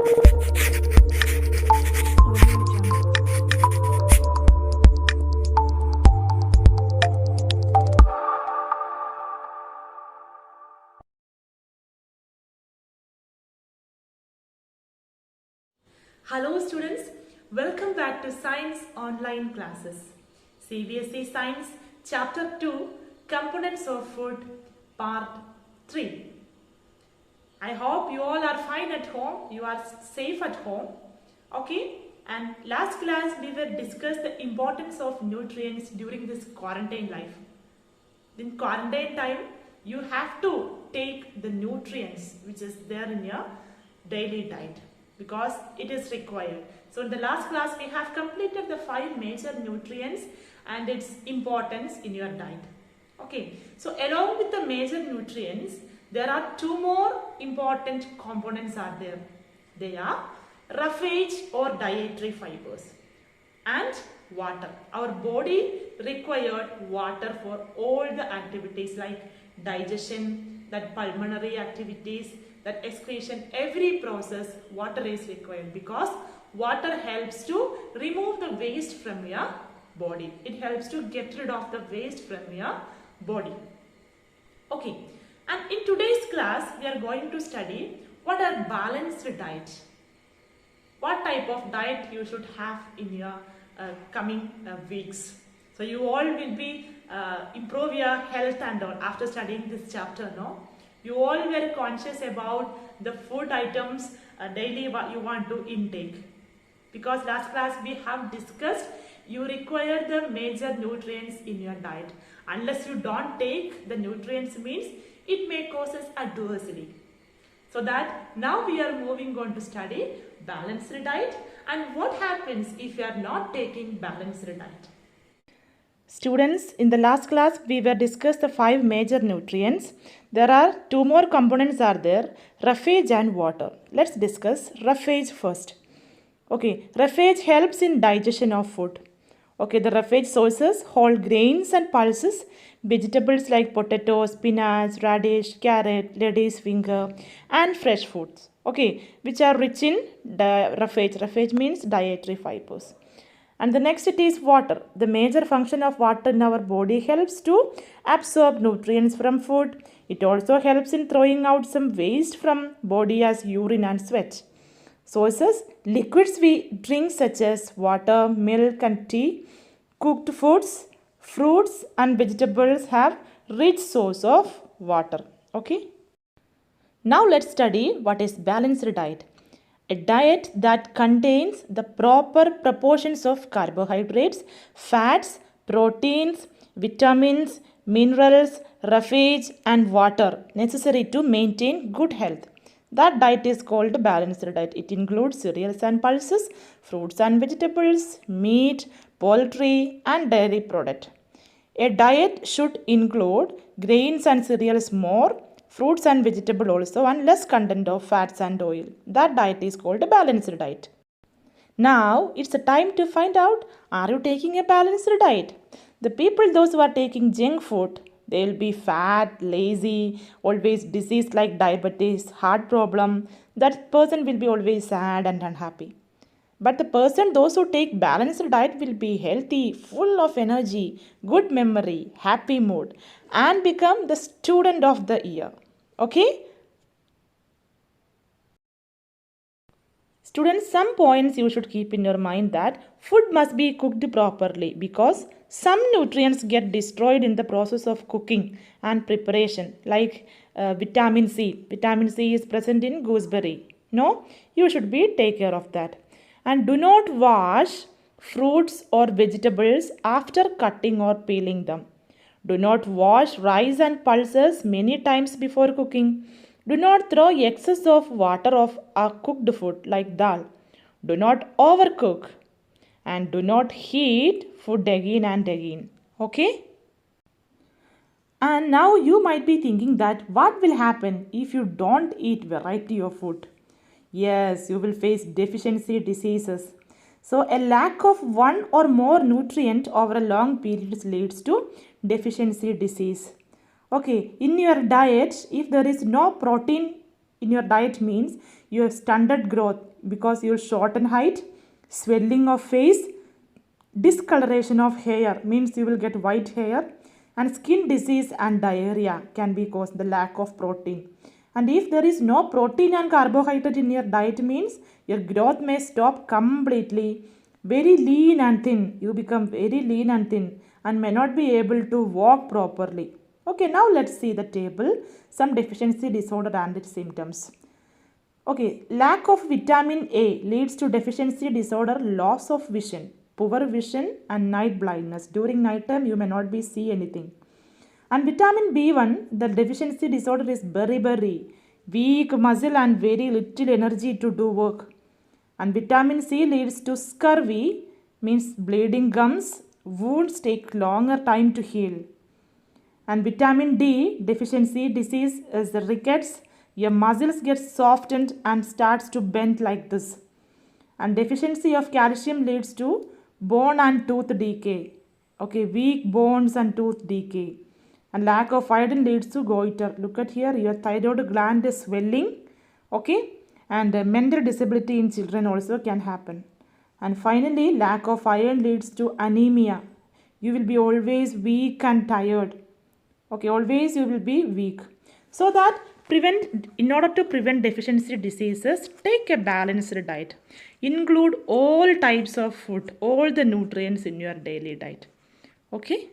Hello students, welcome back to Science Online Classes. CBSE Science Chapter 2 Components of Food Part 3. I hope you all are fine at home, you are safe at home. Okay, and last class we were discussed the importance of nutrients during this quarantine life. In quarantine time, you have to take the nutrients which is there in your daily diet because it is required. So in the last class we have completed the 5 major nutrients and its importance in your diet. Okay, so along with the major nutrients, there are 2 more important components are there. They are roughage or dietary fibers and water. Our body required water for all the activities like digestion, that pulmonary activities, that excretion, every process water is required because water helps to remove the waste from your body. It helps to get rid of the waste from your body. Okay, and in today's class we are going to study what are balanced diet. What type of diet you should have in your coming weeks. So you all will be improve your health and all after studying this chapter, no? You all were conscious about the food items daily what you want to intake. Because last class we have discussed you require the major nutrients in your diet. Unless you don't take the nutrients means it may cause us adversely. So that now we are moving on to study balanced diet and what happens if you are not taking balanced diet. Students, in the last class we were discussed the 5 major nutrients. There are 2 more components are there, roughage and water. Let's discuss roughage first. Okay, roughage helps in digestion of food. Okay, the roughage sources whole grains and pulses, vegetables like potato, spinach, radish, carrot, lady's finger and fresh foods. Okay, which are rich in roughage. Roughage means dietary fibers. And the next it is water. The major function of water in our body helps to absorb nutrients from food. It also helps in throwing out some waste from body as urine and sweat. Sources, liquids we drink such as water, milk and tea, cooked foods, fruits and vegetables have rich source of water. Okay. Now let's study what is balanced diet. A diet that contains the proper proportions of carbohydrates, fats, proteins, vitamins, minerals, roughage and water necessary to maintain good health. That diet is called balanced diet. It includes cereals and pulses, fruits and vegetables, meat, poultry and dairy product. A diet should include grains and cereals more, fruits and vegetable also and less content of fats and oil. That diet is called a balanced diet. Now it's the time to find out, are you taking a balanced diet? The people those who are taking junk food, they will be fat, lazy, always disease like diabetes, heart problem. That person will be always sad and unhappy. But the person, those who take balanced diet will be healthy, full of energy, good memory, happy mood and become the student of the year. Okay? Students, some points you should keep in your mind that food must be cooked properly because some nutrients get destroyed in the process of cooking and preparation like vitamin C. Vitamin C is present in gooseberry. No, you should take care of that. And do not wash fruits or vegetables after cutting or peeling them. Do not wash rice and pulses many times before cooking. Do not throw excess of water of a cooked food like dal. Do not overcook. And do not heat food again and again. Okay? And now you might be thinking that what will happen if you don't eat variety of food? Yes, you will face deficiency diseases. So a lack of one or more nutrient over a long period leads to deficiency disease. Okay, in your diet, if there is no protein in your diet means your stunted growth because you'll shorten height, swelling of face, discoloration of hair means you will get white hair, and skin disease and diarrhea can be caused the lack of protein. And if there is no protein and carbohydrate in your diet means your growth may stop completely. Very lean and thin. You become very lean and thin and may not be able to walk properly. Okay, now let's see the table. Some deficiency disorder and its symptoms. Okay, lack of vitamin A leads to deficiency disorder, loss of vision, poor vision and night blindness. During night time you may not be see anything. And vitamin B1, the deficiency disorder is beriberi, weak muscle and very little energy to do work. And vitamin C leads to scurvy, means bleeding gums, wounds take longer time to heal. And vitamin D deficiency disease is the rickets, your muscles get softened and starts to bend like this. And deficiency of calcium leads to bone and tooth decay. Okay, weak bones and tooth decay. And lack of iodine leads to goiter. Look at here, your thyroid gland is swelling. Okay, and mental disability in children also can happen. And finally, lack of iron leads to anemia. You will be always weak and tired. Okay, always you will be weak. So that in order to prevent deficiency diseases, take a balanced diet. Include all types of food, all the nutrients in your daily diet. Okay.